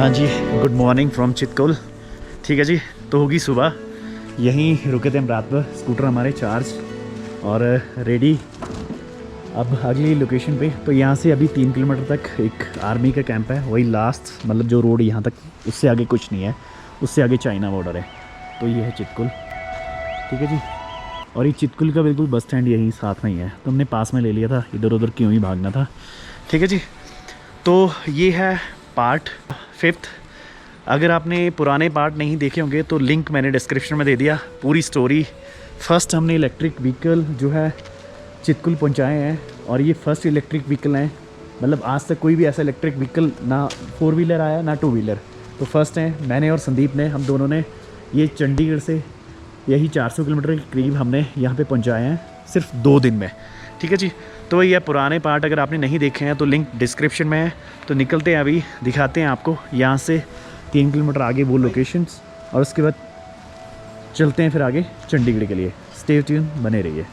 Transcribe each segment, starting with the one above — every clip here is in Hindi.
हाँ जी, गुड मॉर्निंग फ्रॉम चितकुल। ठीक है जी, तो होगी सुबह। यहीं रुके थे हम रात भर, स्कूटर हमारे चार्ज और रेडी अब अगली लोकेशन पे। तो यहाँ से अभी 3 किलोमीटर तक एक आर्मी का कैंप है, वही लास्ट, मतलब जो रोड यहाँ तक, उससे आगे कुछ नहीं है, उससे आगे चाइना बॉर्डर है। तो ये है चितकुल। ठीक है जी, और ये चितकुल का बिल्कुल बस स्टैंड यहीं साथ में ही है, तो हमने पास में ले लिया था, इधर उधर क्यों ही भागना था। ठीक है जी, तो ये है पार्ट 5। अगर आपने पुराने पार्ट नहीं देखे होंगे तो लिंक मैंने डिस्क्रिप्शन में दे दिया, पूरी स्टोरी। फर्स्ट हमने इलेक्ट्रिक व्हीकल जो है चितकुल पहुंचाए हैं, और ये फर्स्ट इलेक्ट्रिक व्हीकल हैं, मतलब आज तक कोई भी ऐसा इलेक्ट्रिक व्हीकल ना 4 व्हीलर आया ना 2 व्हीलर, तो फर्स्ट हैं। मैंने और संदीप ने, हम दोनों ने ये चंडीगढ़ से यही 400 किलोमीटर के करीब हमने यहाँ पे पहुँचाए हैं सिर्फ 2 दिन में। ठीक है जी, तो ये पुराने पार्ट अगर आपने नहीं देखे हैं तो लिंक डिस्क्रिप्शन में है। तो निकलते हैं अभी, दिखाते हैं आपको यहाँ से 3 किलोमीटर आगे वो लोकेशंस, और उसके बाद चलते हैं फिर आगे चंडीगढ़ के लिए। स्टे ट्यून, बने रहिए।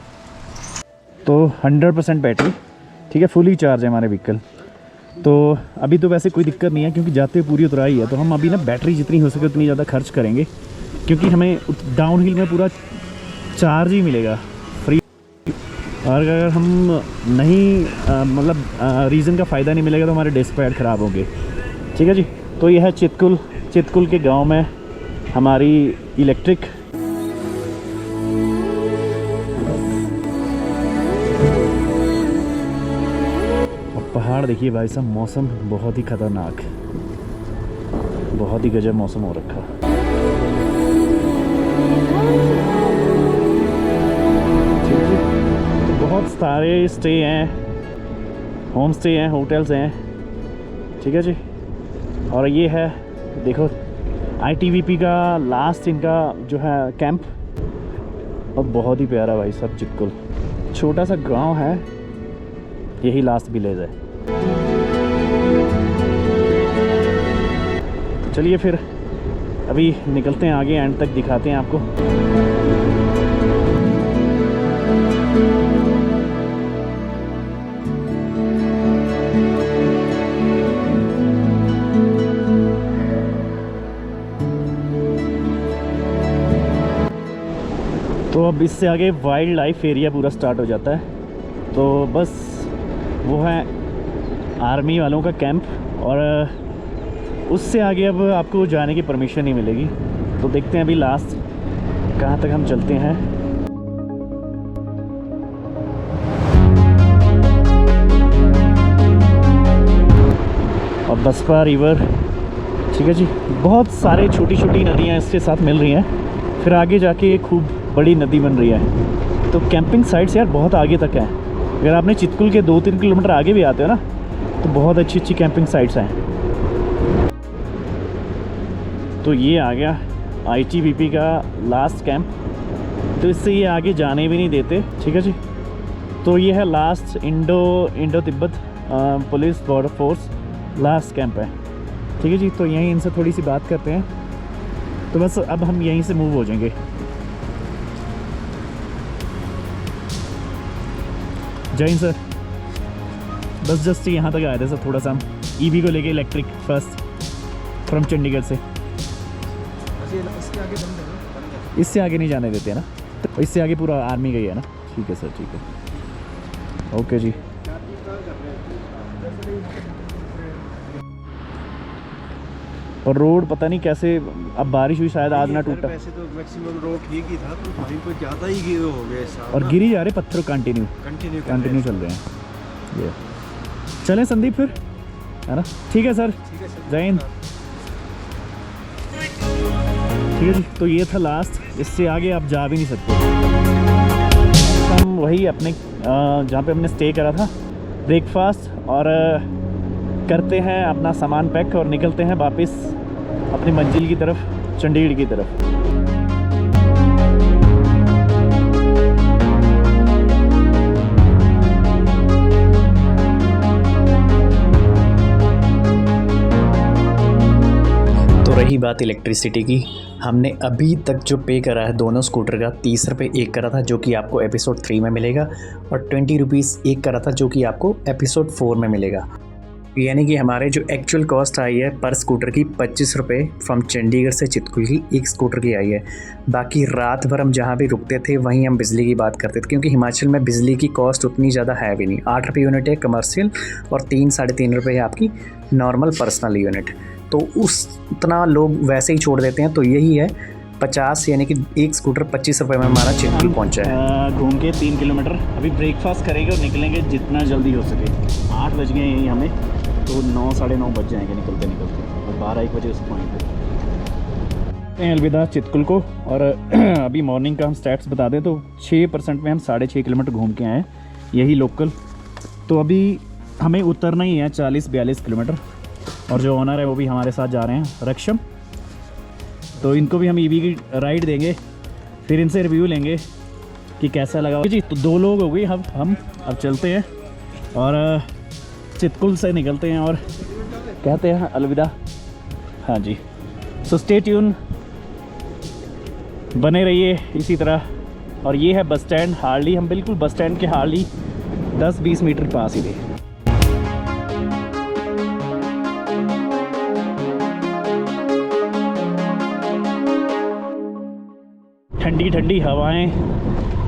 तो 100% बैटरी, ठीक है, फुली चार्ज है हमारे व्हीकल। तो अभी तो वैसे कोई दिक्कत नहीं है क्योंकि जाते हुए पूरी उतराई है, तो हम अभी ना बैटरी जितनी हो सके उतनी ज़्यादा खर्च करेंगे, क्योंकि हमें डाउन हिल में पूरा चार्ज ही मिलेगा फ्री। और अगर हम नहीं मतलब रीज़न का फ़ायदा नहीं मिलेगा तो हमारे डिस्क पैड ख़राब होंगे। ठीक है जी, तो यह है चितकुल। चितकुल के गांव में हमारी इलेक्ट्रिक और पहाड़ देखिए भाई साहब, मौसम बहुत ही ख़तरनाक, बहुत ही गजब मौसम हो रखा। बहुत सारे स्टे हैं, होम स्टे हैं, होटल्स हैं। ठीक है जी, और ये है देखो ITBP का लास्ट इनका जो है कैंप, और बहुत ही प्यारा भाई सब चितकुल। छोटा सा गांव है, यही लास्ट विलेज है। तो चलिए फिर अभी निकलते हैं आगे, एंड तक दिखाते हैं आपको। तो अब इससे आगे वाइल्ड लाइफ एरिया पूरा स्टार्ट हो जाता है। तो बस वो है आर्मी वालों का कैंप, और उससे आगे अब आपको जाने की परमिशन नहीं मिलेगी। तो देखते हैं अभी लास्ट कहाँ तक हम चलते हैं। और बसपा रिवर, ठीक है जी, बहुत सारे छोटी छोटी नदियाँ इसके साथ मिल रही हैं, फिर आगे जाके एक खूब बड़ी नदी बन रही है। तो कैंपिंग साइट्स यार बहुत आगे तक है। अगर आपने चितकुल के 2-3 किलोमीटर आगे भी आते हो ना, तो बहुत अच्छी अच्छी कैंपिंग साइट्स हैं। तो ये आ गया ITBP का लास्ट कैंप, तो इससे ये आगे जाने भी नहीं देते। ठीक है जी, तो ये है last Indo Tibet police border force last camp है। ठीक है जी, तो यहीं इनसे थोड़ी सी बात करते हैं। तो बस अब हम यहीं से मूव हो जाएंगे। जय हिंद सर, बस जस्ट यहाँ तक आए थे सर, थोड़ा सा हम EV को लेके, इलेक्ट्रिक फर्स्ट फ्रॉम चंडीगढ़ से। इससे आगे नहीं जाने देते हैं ना, तो इससे आगे पूरा आर्मी का ही है ना। ठीक है सर, ठीक है, ओके जी। और रोड पता नहीं कैसे, अब बारिश हुई शायद आज ना टूटा। वैसे तो मैक्सिमम रोड ठीक ही था, तो वहीं पर ज़्यादा ही हो गए और गिरी जा रहे पत्थर कंटिन्यू चल रहे हैं। ये चलें संदीप फिर, है ना। ठीक है सर, जय हिंद। ठीक है जी, तो ये था लास्ट, इससे आगे आप जा भी नहीं सकते। हम वही अपने जहाँ पे हमने स्टे करा था, ब्रेकफास्ट और करते हैं अपना सामान पैक और निकलते हैं वापस अपनी मंजिल की तरफ, चंडीगढ़ की तरफ। तो रही बात इलेक्ट्रिसिटी की, हमने अभी तक जो पे करा है दोनों स्कूटर का, 30 रुपये एक करा था जो कि आपको एपिसोड 3 में मिलेगा, और 20 रुपीज़ एक करा था जो कि आपको एपिसोड 4 में मिलेगा। यानी कि हमारे जो एक्चुअल कॉस्ट आई है पर स्कूटर की 25 रुपये फ्रॉम चंडीगढ़ से चितकुल की एक स्कूटर की आई है। बाकी रात भर हम जहाँ भी रुकते थे वहीं हम बिजली की बात करते थे, क्योंकि हिमाचल में बिजली की कॉस्ट उतनी ज़्यादा है भी नहीं। 8 रुपये यूनिट है कमर्शियल और 3-3.5 रुपये है आपकी नॉर्मल पर्सनल यूनिट। तो उतना लोग वैसे ही छोड़ देते हैं। तो यही है 50, यानी कि एक स्कूटर 25 रुपये में हमारा चितकुल पहुँचा है। घूम के 3 किलोमीटर अभी ब्रेकफास्ट करेंगे और निकलेंगे जितना जल्दी हो सके। 8 बज गए यहीं हमें, तो 9 साढ़े 9 बज जाएंगे निकलते निकलते, और 12-1 बजे उस पॉइंट पे अलविदा चितकुल को। और अभी मॉर्निंग का हम स्टैट्स बता दें तो 6% में हम 6.5 किलोमीटर घूम के आए हैं, यही लोकल। तो अभी हमें उतरना ही है 40-42 किलोमीटर, और जो ओनर है वो भी हमारे साथ जा रहे हैं, रक्षम। तो इनको भी हम ईवी की राइड देंगे, फिर इनसे रिव्यू लेंगे कि कैसा लगा जी। तो 2 लोग हो गए हम अब चलते हैं और चितकुल से निकलते हैं और कहते हैं अलविदा। हाँ जी, सो स्टे ट्यून, बने रहिए इसी तरह। और ये है बस स्टैंड हार्ली, हम बिल्कुल बस स्टैंड के हार्ली 10-20 मीटर पास ही थे। ठंडी ठंडी हवाएं,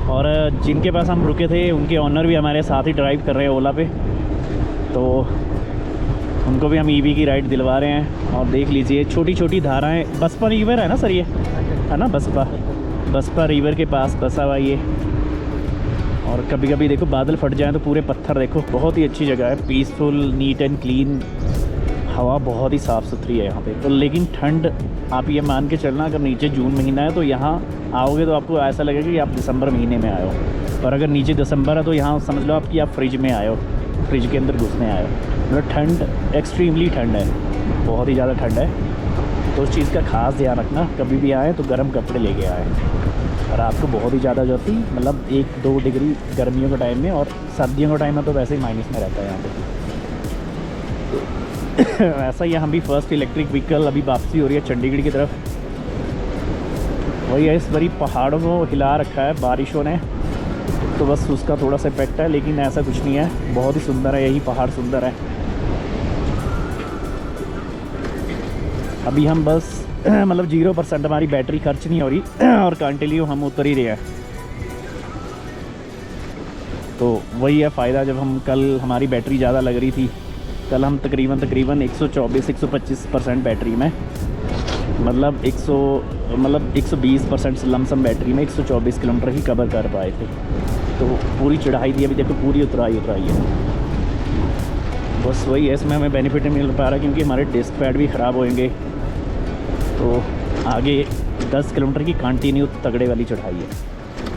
और जिनके पास हम रुके थे उनके ओनर भी हमारे साथ ही ड्राइव कर रहे हैं ओला पे, तो उनको भी हम ईवी की राइड दिलवा रहे हैं। और देख लीजिए छोटी छोटी धाराएं, बसपा रिवर है ना सर, ये है ना बसपा रिवर के पास बसा हुआ ये। और कभी कभी देखो बादल फट जाए तो पूरे पत्थर देखो, बहुत ही अच्छी जगह है, पीसफुल, नीट एंड क्लीन, हवा बहुत ही साफ़ सुथरी है यहाँ पे। तो लेकिन ठंड आप ये मान के चलना, अगर नीचे जून महीना है तो यहाँ आओगे तो आपको ऐसा लगेगा कि आप दिसंबर महीने में आए हो, और अगर नीचे दिसंबर है तो यहाँ समझ लो आप कि आप फ्रिज में आए हो, फ्रिज के अंदर घुसने आए हो। मतलब ठंड एक्सट्रीमली ठंड है, बहुत ही ज़्यादा ठंड है। तो उस चीज़ का खास ध्यान रखना, कभी भी आए तो गर्म कपड़े लेके आए। रात को बहुत ही ज़्यादा जाती, मतलब 1-2 डिग्री गर्मियों के टाइम में, और सर्दियों के टाइम में तो वैसे ही माइनस में रहता है यहाँ पे। ऐसा ही हम भी फर्स्ट इलेक्ट्रिक व्हीकल अभी वापसी हो रही है चंडीगढ़ की तरफ। वही है, इस बारी पहाड़ों को हिला रखा है बारिशों ने, तो बस उसका थोड़ा सा इफेक्ट है, लेकिन ऐसा कुछ नहीं है, बहुत ही सुंदर है, यही पहाड़ सुंदर है। अभी हम बस मतलब 0% हमारी बैटरी खर्च नहीं हो रही, और कंटिन्यू हम उतर ही रहे हैं। तो वही है फ़ायदा, जब हम कल हमारी बैटरी ज़्यादा लग रही थी, कल हम तकरीबन 124-125% बैटरी में, मतलब 120% लमसम बैटरी में 124 किलोमीटर ही कवर कर पाए थे। तो पूरी चढ़ाई थी, अभी देखो पूरी उतराई है। बस वही है, इसमें हमें बेनिफिट नहीं मिल पा रहा क्योंकि हमारे डिस्क पैड भी ख़राब होंगे। तो आगे 10 किलोमीटर की कंटिन्यू तगड़े वाली चढ़ाई है,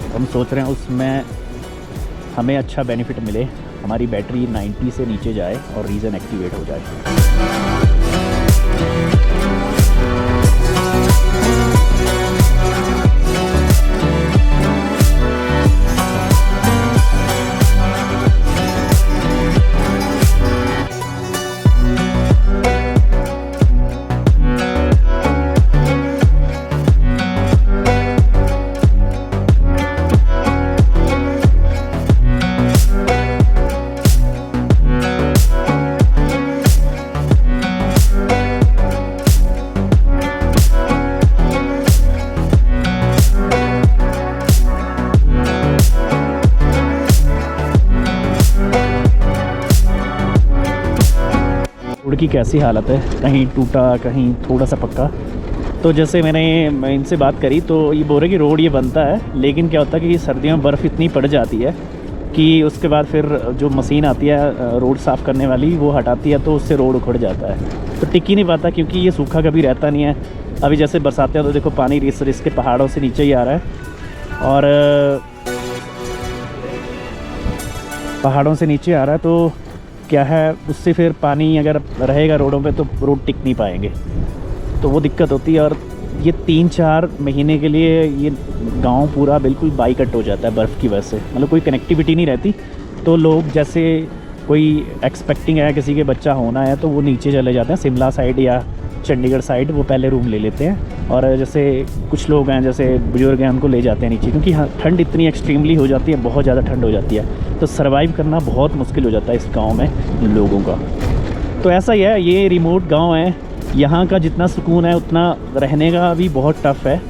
तो हम सोच रहे हैं उसमें हमें अच्छा बेनिफिट मिले, हमारी बैटरी 90 से नीचे जाए और रीजन एक्टिवेट हो जाए। रोड की कैसी हालत है, कहीं टूटा कहीं थोड़ा सा पक्का। तो जैसे मैं इनसे बात करी तो ये बोल रहे कि रोड ये बनता है, लेकिन क्या होता है कि सर्दियों में बर्फ़ इतनी पड़ जाती है कि उसके बाद फिर जो मशीन आती है रोड साफ़ करने वाली, वो हटाती है तो उससे रोड उखड़ जाता है, तो टिक ही नहीं पाता, क्योंकि ये सूखा कभी रहता नहीं है। अभी जैसे बरसाते हैं तो देखो पानी रिस के पहाड़ों से नीचे ही आ रहा है, और पहाड़ों से नीचे आ रहा है, तो क्या है उससे फिर पानी अगर रहेगा रोडों पे तो रोड टिक नहीं पाएंगे, तो वो दिक्कत होती है। और ये 3-4 महीने के लिए ये गांव पूरा बिल्कुल बाइकट हो जाता है बर्फ़ की वजह से, मतलब कोई कनेक्टिविटी नहीं रहती। तो लोग जैसे कोई एक्सपेक्टिंग है किसी के बच्चा होना है तो वो नीचे चले जाते हैं, शिमला साइड या चंडीगढ़ साइड, वो पहले रूम ले लेते हैं। और जैसे कुछ लोग हैं जैसे बुजुर्ग हैं उनको ले जाते हैं नीचे, क्योंकि हाँ ठंड इतनी एक्सट्रीमली हो जाती है, बहुत ज़्यादा ठंड हो जाती है, तो सर्वाइव करना बहुत मुश्किल हो जाता है इस गांव में लोगों का। तो ऐसा ही है, ये रिमोट गांव है, यहाँ का जितना सुकून है उतना रहने का भी बहुत टफ़ है।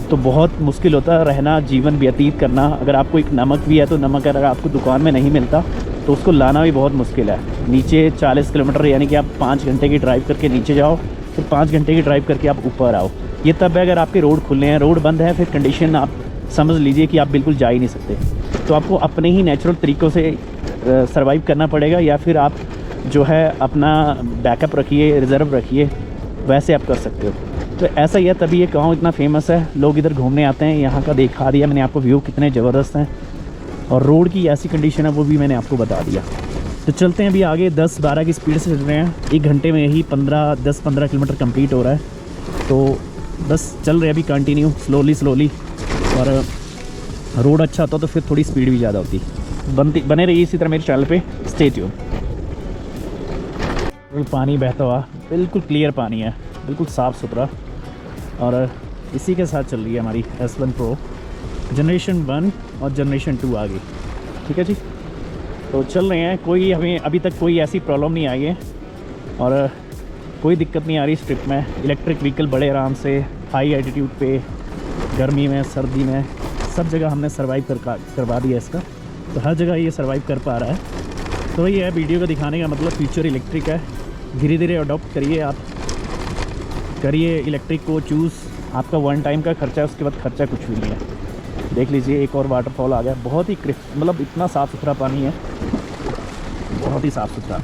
तो बहुत मुश्किल होता है रहना, जीवन व्यतीत करना। अगर आपको एक नमक भी है तो नमक अगर आपको दुकान में नहीं मिलता तो उसको लाना भी बहुत मुश्किल है। नीचे 40 किलोमीटर, यानी कि आप 5 घंटे की ड्राइव करके नीचे जाओ, फिर 5 घंटे की ड्राइव करके आप ऊपर आओ। ये तब है अगर आपके रोड खुले हैं। रोड बंद है फिर कंडीशन आप समझ लीजिए कि आप बिल्कुल जा ही नहीं सकते। तो आपको अपने ही नेचुरल तरीक़ों से सर्वाइव करना पड़ेगा, या फिर आप जो है अपना बैकअप रखिए, रिज़र्व रखिए, वैसे आप कर सकते हो। तो ऐसा ही है, तभी ये गाँव इतना फेमस है, लोग इधर घूमने आते हैं। यहाँ का दिखा दिया मैंने आपको व्यू कितने ज़बरदस्त हैं, और रोड की ऐसी कंडीशन है वो भी मैंने आपको बता दिया। तो चलते हैं अभी आगे, 10-12 की स्पीड से चल रहे हैं। 1 घंटे में यही 10-15 किलोमीटर कंप्लीट हो रहा है। तो बस चल रहे हैं अभी कंटिन्यू स्लोली, और रोड अच्छा होता तो फिर थोड़ी स्पीड भी ज़्यादा होती। बने रहिए इसी तरह मेरे चैनल पे, स्टे ट्यून। पानी बहता हुआ, बिल्कुल क्लियर पानी है, बिल्कुल साफ़ सुथरा, और इसी के साथ चल रही है हमारी S1 Pro जनरेशन 1 और जनरेशन 2 आ गई। ठीक है जी, तो चल रहे हैं। कोई हमें अभी तक कोई ऐसी प्रॉब्लम नहीं आई है, और कोई दिक्कत नहीं आ रही इस ट्रिप में। इलेक्ट्रिक व्हीकल बड़े आराम से, हाई एल्टीट्यूड पे, गर्मी में, सर्दी में, सब जगह हमने सर्वाइव करवा दिया इसका। तो हर जगह ये सर्वाइव कर पा रहा है। तो ये है वीडियो को दिखाने का मतलब, फ्यूचर इलेक्ट्रिक है, धीरे धीरे अडॉप्ट करिए, आप करिए इलेक्ट्रिक को चूज़। आपका 1 टाइम का खर्चा है, उसके बाद खर्चा कुछ भी नहीं है। देख लीजिए एक और वाटरफॉल आ गया, बहुत ही क्रिस्प, मतलब इतना साफ़ सुथरा पानी है, बहुत ही साफ़ सुथरा।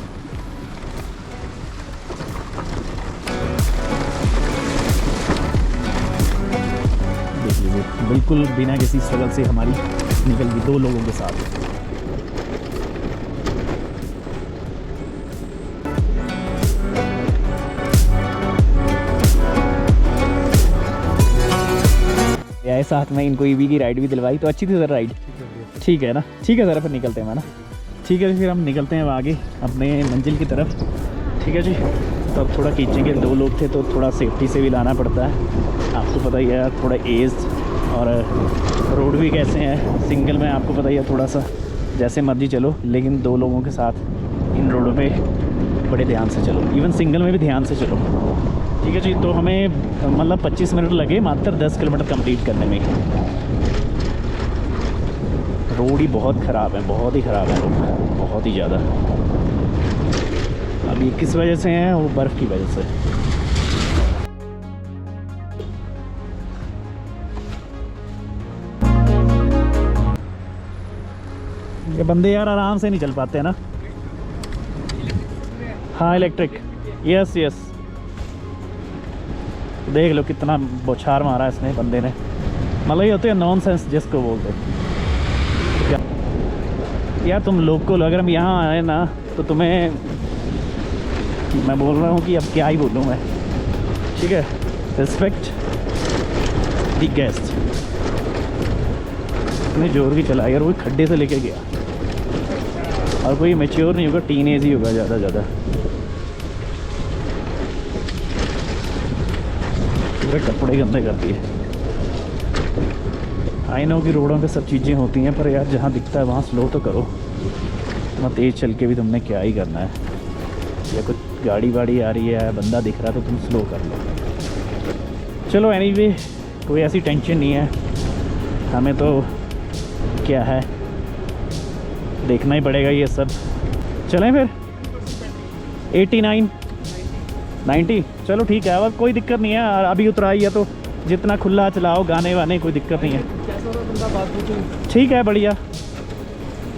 देख लीजिए बिल्कुल बिना किसी स्ट्रगल से हमारी निकल गई 2 लोगों के साथ। आए साथ में, इनको ईवी की राइड भी दिलवाई, तो अच्छी थी सर राइड। ठीक है ना, ठीक है सर, फिर निकलते हैं ना। ठीक है, फिर हम निकलते हैं आगे अपने मंजिल की तरफ। ठीक है जी, तो अब थोड़ा खींचेंगे। 2 लोग थे तो थोड़ा सेफ्टी से भी लाना पड़ता है, आपको पता ही है, थोड़ा एज, और रोड भी कैसे हैं। सिंगल में आपको पता ही है, थोड़ा सा जैसे मर्जी चलो, लेकिन 2 लोगों के साथ इन रोडों पे बड़े ध्यान से चलो, इवन सिंगल में भी ध्यान से चलो। ठीक है जी, तो हमें मतलब 25 मिनट लगे मात्र 10 किलोमीटर कंप्लीट करने में। रोड ही बहुत ख़राब है, बहुत ही ख़राब है रोड, बहुत ही ज़्यादा। अभी किस वजह से हैं, वो बर्फ़ की वजह से। ये बंदे यार आराम से नहीं चल पाते ना। हाँ इलेक्ट्रिक, यस यस। देख लो कितना बौछार मारा इसने बंदे ने, मतलब ये होते हैं नॉनसेंस जिसको बोलते हैं। यार तुम लोकल, अगर हम यहाँ आए ना तो तुम्हें मैं बोल रहा हूँ कि अब क्या ही बोलूँ मैं। ठीक है, रिस्पेक्ट द गेस्ट। इतने जोर की चला यार, वो खड्डे से लेके गया, और कोई मैच्योर नहीं होगा, टीनेज ही होगा ज़्यादा ज़्यादा। पूरे कपड़े गंदे कर दिए। आई नो कि रोडों पे सब चीज़ें होती हैं, पर यार जहाँ दिखता है वहाँ स्लो तो करो। इतना तेज़ चल के भी तुमने क्या ही करना है, या कुछ गाड़ी वाड़ी आ रही है, बंदा दिख रहा है तो तुम स्लो कर लो। चलो एनीवे, कोई ऐसी टेंशन नहीं है, हमें तो क्या है, देखना ही पड़ेगा ये सब। चलें फिर 89 90, चलो ठीक है, अब कोई दिक्कत नहीं है। अभी उतराई है तो जितना खुला चलाओ, गाने वाने कोई दिक्कत नहीं है। ठीक है, बढ़िया।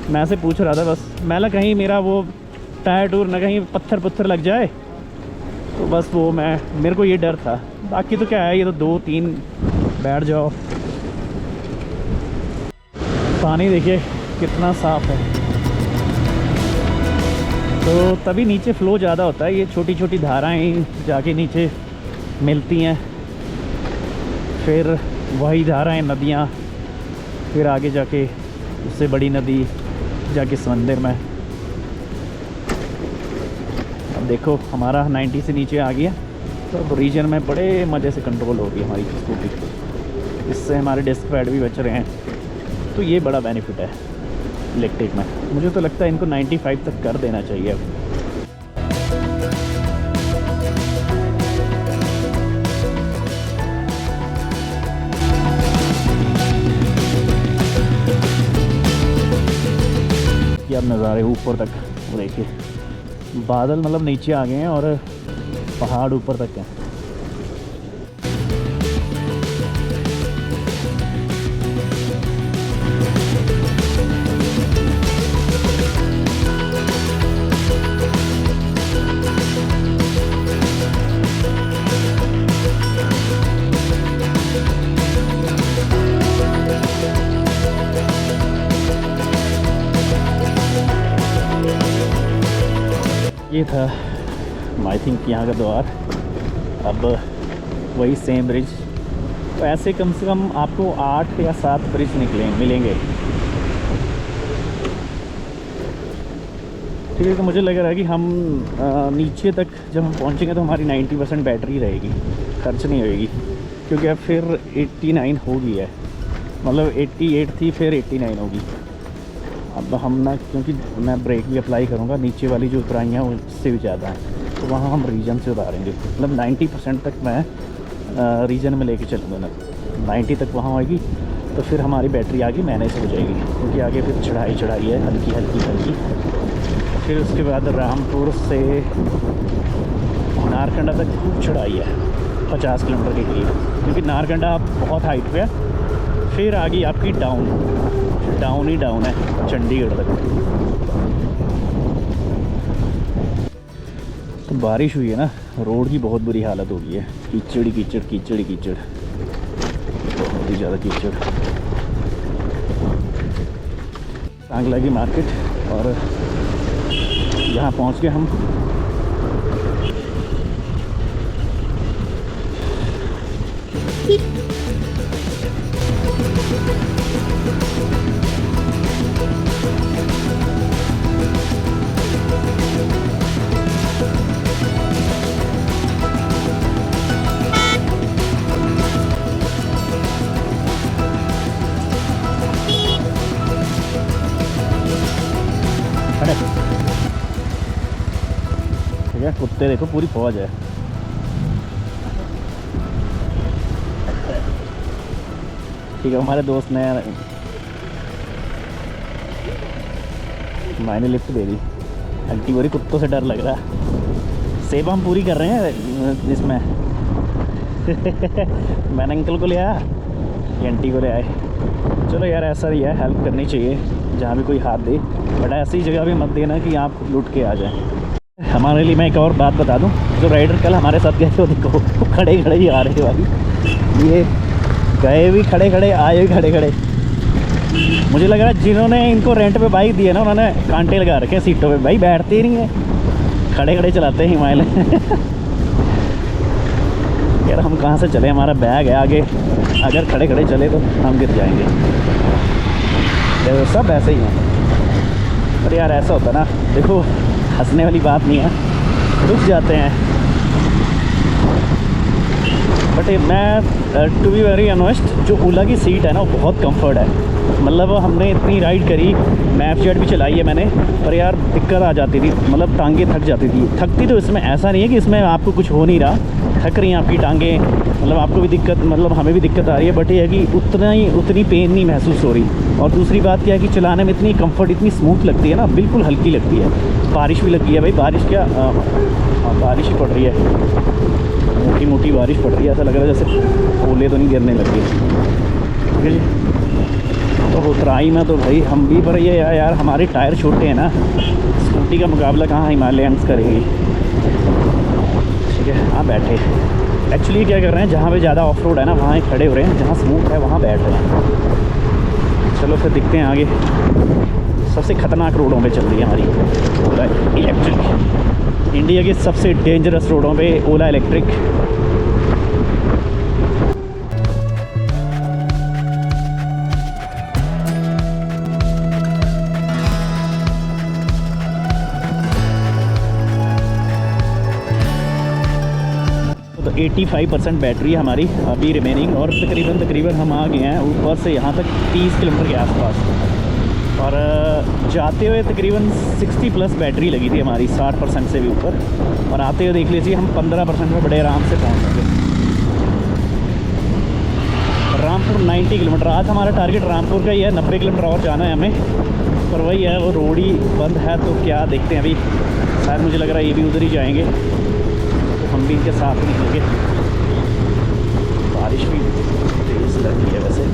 मैं से पूछ रहा था बस, मैं ना कहीं मेरा वो टायर टूर ना कहीं पत्थर लग जाए, तो बस वो मेरे को ये डर था। बाकी तो क्या है, ये तो 2-3 बैठ जाओ। पानी देखिए कितना साफ़ है, तो तभी नीचे फ़्लो ज़्यादा होता है। ये छोटी छोटी धाराएं जाके नीचे मिलती हैं, फिर वही धाराएं नदियाँ, फिर आगे जाके उससे बड़ी नदी जाके समंदर में। अब देखो हमारा 90 से नीचे आ गया, तो अब रीजन में बड़े मज़े से कंट्रोल हो रही है हमारी स्कूटी। इससे हमारे डिस्क पैड भी बच रहे हैं, तो ये बड़ा बेनिफिट है इलेक्ट्रिक में। मुझे तो लगता है इनको 95 तक कर देना चाहिए अब। बाकी आप नज़ारे ऊपर तक वो देखिए, बादल मतलब नीचे आ गए हैं और पहाड़ ऊपर तक हैं। ये था आई थिंक यहाँ का द्वार। अब वही सेम ब्रिज, तो ऐसे कम से कम आपको 8 या 7 ब्रिज मिलेंगे। ठीक है, तो मुझे लग रहा है कि हम नीचे तक जब हम पहुँचेंगे तो हमारी 90% बैटरी रहेगी, खर्च नहीं होएगी, क्योंकि अब फिर 89 हो गई है, मतलब 88 थी फिर 89 होगी। अब हम ना, क्योंकि मैं ब्रेक भी अप्लाई करूँगा, नीचे वाली जो उतराइयाँ उससे भी ज़्यादा हैं, तो वहाँ हम रीजन से उतारेंगे। मतलब 90% तक मैं रीजन में लेके चलूँगा ना, 90 तक वहाँ आएगी तो फिर हमारी बैटरी आगे मैनेज हो जाएगी, क्योंकि आगे फिर चढ़ाई है हल्की हल्की। फिर उसके बाद रामपुर से नारकंडा तक खूब चढ़ाई है 50 किलोमीटर के करीब, क्योंकि नारकंडा बहुत हाइट पे है। फिर आगे आपकी डाउन ही डाउन है चंडीगढ़ तक। तो बारिश हुई है ना, रोड की बहुत बुरी हालत हो गई है, कीचड़ ही कीचड़, बहुत ही ज़्यादा कीचड़। सांगला की मार्केट, और यहाँ पहुँच के हम ठीक है, कुत्ते देखो पूरी फौज है। ठीक है, हमारे दोस्त ने मैंने लिफ्ट दे दी, आंटी बोली कुत्तों से डर लग रहा। सेब हम पूरी कर रहे हैं इसमें मैंने अंकल को ले आया, ये आंटी को ले आए। चलो यार, ऐसा ही है, हेल्प करनी चाहिए जहाँ भी कोई हाथ दे, बट ऐसी जगह भी मत देना कि आप लुट के आ जाएं। हमारे लिए मैं एक और बात बता दूं, जो राइडर कल हमारे साथ गए थे, देखो खड़े ही आ रहे थे भाई, ये गए भी खड़े, आए भी खड़े। मुझे लग रहा है जिन्होंने इनको रेंट पे बाइक दी है ना, उन्होंने कांटे लगा रखे हैं सीटों पे, भाई बैठते ही नहीं है, खड़े चलाते हैं हिमालय। यार हम कहाँ से चले, हमारा बैग है आगे, अगर खड़े चले तो हम गिर जाएंगे। सब ऐसे ही हैं, पर यार ऐसा होता ना, देखो हंसने वाली बात नहीं है, रुक जाते हैं। बट मैं टू बी वेरी ऑनेस्ट, जो ओला की सीट है ना वो बहुत कंफर्ट है। मतलब हमने इतनी राइड करी, मैप जेट भी चलाई है मैंने, पर यार दिक्कत आ जाती थी, मतलब टांगे थक जाती थी। थकती तो इसमें ऐसा नहीं है कि इसमें आपको कुछ हो नहीं रहा, थक रही हैं आपकी टांगें, मतलब आपको भी दिक्कत, मतलब हमें भी दिक्कत आ रही है, बट ये है कि उतनी पेन नहीं महसूस हो रही। और दूसरी बात क्या है कि चलाने में इतनी कंफर्ट, इतनी स्मूथ लगती है ना, बिल्कुल हल्की लगती है। बारिश भी लगी है भाई, बारिश क्या बारिश ही पड़ रही है, मोटी बारिश पड़ रही है, ऐसा लग रहा है जैसे ओले तो नहीं गिरने लग गए। ठीक है जी, तो उतराई में तो भाई हम भी, पर ये यार हमारे टायर छोटे हैं ना, स्कूटी का मुकाबला कहाँ हिमालयंस करेंगी। ठीक है, हाँ बैठे, एक्चुअली क्या कर रहे हैं, जहाँ पे ज़्यादा ऑफ रोड है ना वहाँ खड़े हो रहे हैं, जहाँ स्मूथ है वहाँ बैठ रहे हैं। चलो फिर दिखते हैं आगे। सबसे ख़तरनाक रोडों पे चल रही है हमारी ओला इलेक्ट्रिक, इंडिया की सबसे डेंजरस रोडों पे ओला इलेक्ट्रिक। तो 85% बैटरी हमारी अभी रिमेनिंग, और तकरीबन हम आ गए हैं ऊपर से यहाँ तक 30 किलोमीटर के आसपास, और जाते हुए तकरीबन 60+ बैटरी लगी थी हमारी, 60% से भी ऊपर, और आते हुए देख लीजिए हम 15% में बड़े आराम से पहुँच गए। रामपुर 90 किलोमीटर, आज हमारा टारगेट रामपुर का ही है, 90 किलोमीटर और जाना है हमें। पर वही है, वो रोड ही बंद है तो क्या देखते हैं अभी। शायद मुझे लग रहा है ये भी उधर ही जाएंगे, तो हम भी इनके साथ निकलेंगे। बारिश भी तेज़ लग रही है वैसे।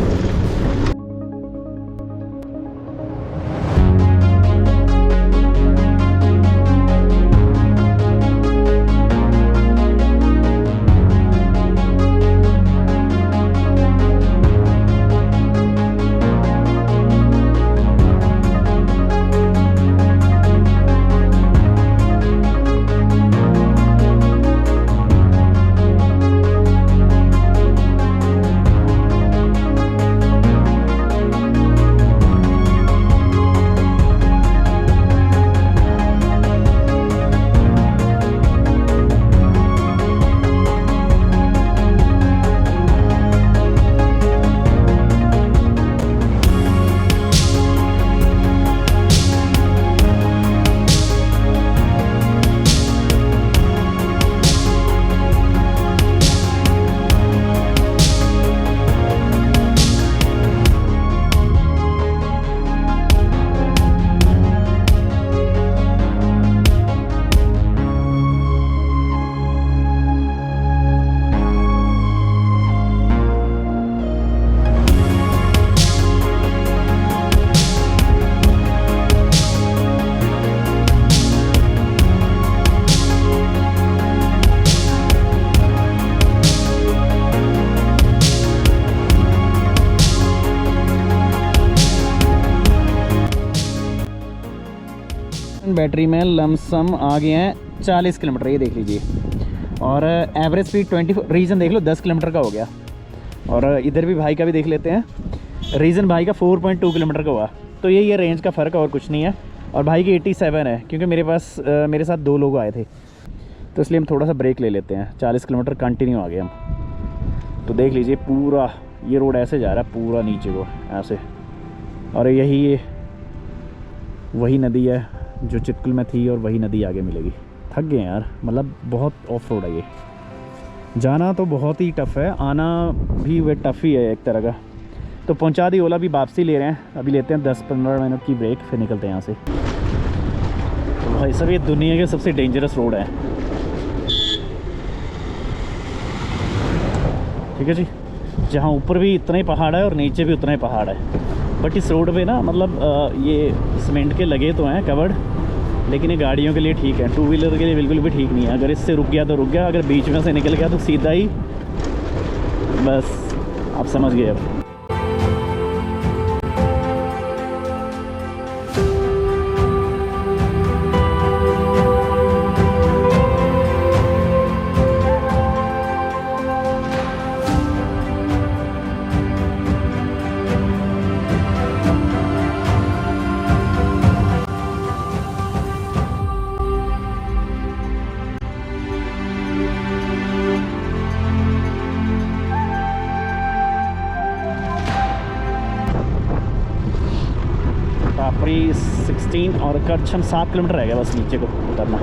बैटरी में लमसम आ गए हैं 40 किलोमीटर, ये देख लीजिए। और एवरेज स्पीड 20, रीजन देख लो 10 किलोमीटर का हो गया। और इधर भी भाई का भी देख लेते हैं, रीजन भाई का 4.2 किलोमीटर का हुआ। तो यही है रेंज का फ़र्क और कुछ नहीं है। और भाई की 87 है, क्योंकि मेरे साथ 2 लोग आए थे, तो इसलिए हम थोड़ा सा ब्रेक ले लेते हैं। 40 किलोमीटर कंटिन्यू आ गए हम। तो देख लीजिए पूरा ये रोड ऐसे जा रहा है पूरा नीचे को ऐसे। और यही ये वही नदी है जो चितकुल में थी, और वही नदी आगे मिलेगी। थक गए यार, मतलब बहुत ऑफ रोड है ये। जाना तो बहुत ही टफ़ है, आना भी वे टफ़ ही है एक तरह का। तो पहुंचा दी ओला, भी वापसी ले रहे हैं। अभी लेते हैं 10-15 मिनट की ब्रेक, फिर निकलते हैं यहाँ से। तो भाई सब ये दुनिया के सबसे डेंजरस रोड है। ठीक है जी, जहाँ ऊपर भी इतना ही पहाड़ है और नीचे भी उतना ही पहाड़ है। बट इस रोड पे ना मतलब ये सीमेंट के लगे तो हैं कवर्ड, लेकिन ये गाड़ियों के लिए ठीक है, 2 व्हीलर के लिए बिल्कुल भी ठीक नहीं है। अगर इससे रुक गया तो रुक गया, अगर बीच में से निकल गया तो सीधा ही बस आप समझ गए अब। टापरी 16 और करछम 7 किलोमीटर रह गया बस नीचे को उतरना।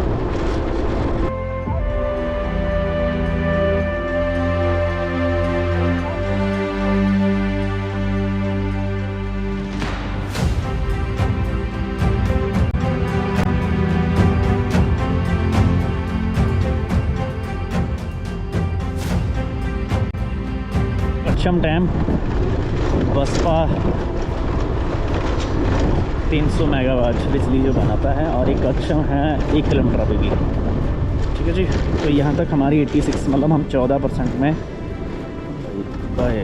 करछम डैम बसपा 300 मेगावाट बिजली जो बनाता है, और एक करछम है 1 किलोमीटर अभी भी। ठीक है जी, तो यहाँ तक हमारी 86, मतलब हम 14% में भाई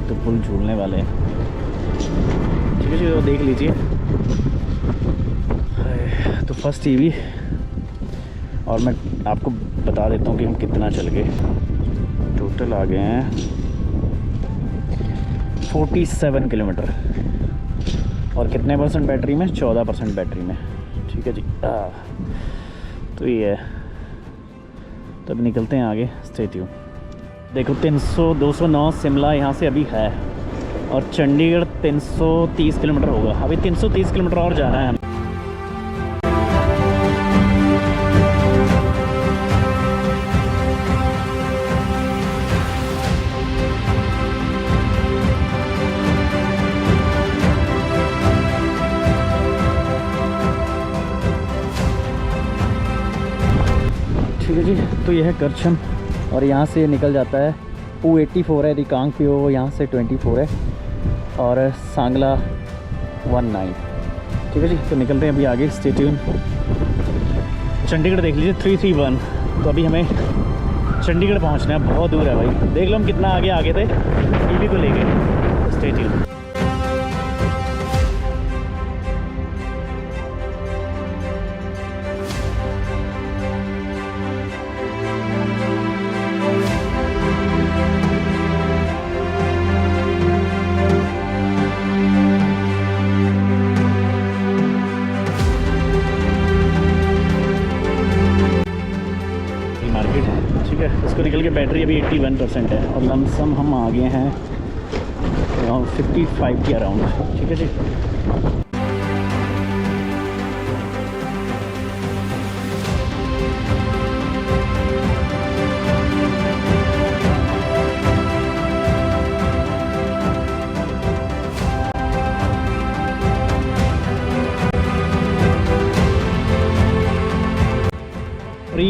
तो पुल झूलने वाले हैं। ठीक है जी, तो देख लीजिए। तो फर्स्ट टीवी, और मैं आपको बता देता हूँ कि हम कितना चल गए। टोटल आ गए हैं 47 किलोमीटर, और कितने % बैटरी में? 14% बैटरी में। ठीक है जी, तो ये है। तो अभी निकलते हैं आगे, स्टे ट्यून। देखो 209 शिमला यहाँ से अभी है, और चंडीगढ़ 330 किलोमीटर होगा। अभी 330 किलोमीटर और जाना है हमें। ठीक है जी, तो यह है करछम और यहाँ से निकल जाता है पू 84 है, रिकांग पे वो यहाँ से 24 है और सांगला 19। ठीक है जी, तो निकलते हैं अभी आगे। Stay tune. चंडीगढ़ देख लीजिए 331। तो अभी हमें चंडीगढ़ पहुंचना है, बहुत दूर है भाई। देख लो हम कितना आगे थे टीवी को लेके। Stay tune. ठीक है, इसको निकल के बैटरी अभी 81% है और लमसम हम आ गए हैं 55 के अराउंड। ठीक है जी।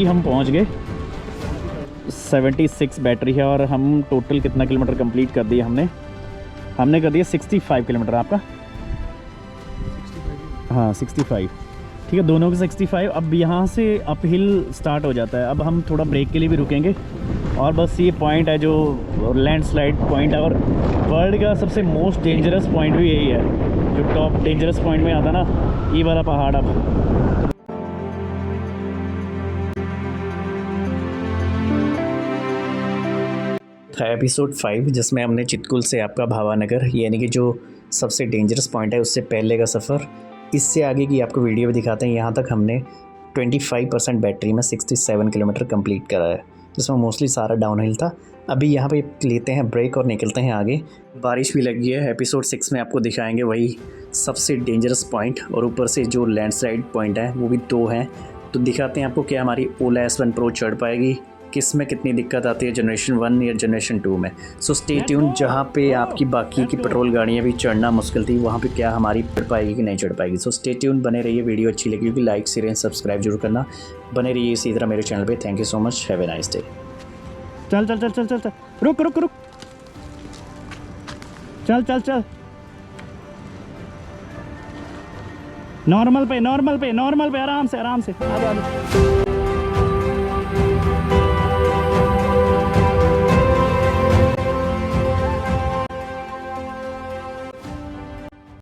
हम पहुंच गए। 76 बैटरी है और हम टोटल कितना किलोमीटर कंप्लीट कर दिया हमने कर दिया 65 किलोमीटर। आपका 65। हाँ 65। ठीक है, दोनों के 65। अब यहाँ से अप हिल स्टार्ट हो जाता है। अब हम थोड़ा ब्रेक के लिए भी रुकेंगे और बस ये पॉइंट है जो लैंडस्लाइड पॉइंट है और वर्ल्ड का सबसे मोस्ट डेंजरस पॉइंट भी यही है, जो टॉप डेंजरस पॉइंट में आता ना, ये वाला पहाड़। अब था एपिसोड 5 जिसमें हमने चितकुल से आपका भावानगर यानी कि जो सबसे डेंजरस पॉइंट है उससे पहले का सफ़र, इससे आगे की आपको वीडियो भी दिखाते हैं। यहाँ तक हमने 25% बैटरी में 67 किलोमीटर कंप्लीट करा है, जिसमें मोस्टली सारा डाउनहिल था। अभी यहाँ पे लेते हैं ब्रेक और निकलते हैं आगे। बारिश भी लगी है। एपिसोड 6 में आपको दिखाएंगे वही सबसे डेंजरस पॉइंट और ऊपर से जो लैंडस्लाइड पॉइंट है वो भी 2 हैं। तो दिखाते हैं आपको क्या हमारी ओला S1 Pro चढ़ पाएगी, किस में कितनी दिक्कत आती है, जनरेशन 1 या जनरेशन 2 में। So stay tune. जहाँ पे आपकी बाकी की पेट्रोल गाड़ियाँ भी चढ़ना मुश्किल थी, वहाँ पे क्या हमारी चढ़ पाएगी कि नहीं चढ़ पाएगी। सो स्टे ट्यून, बने रहिए। वीडियो अच्छी लगी क्योंकि लाइक शेयर एंड सब्सक्राइब जरूर करना। बने रहिए इसी तरह मेरे चैनल पे। Thank you so much. Have a nice day. चल चल चल चल चल चल, रुक रुक रुक, चल चल चल। नॉर्मल पे आराम से आराम से।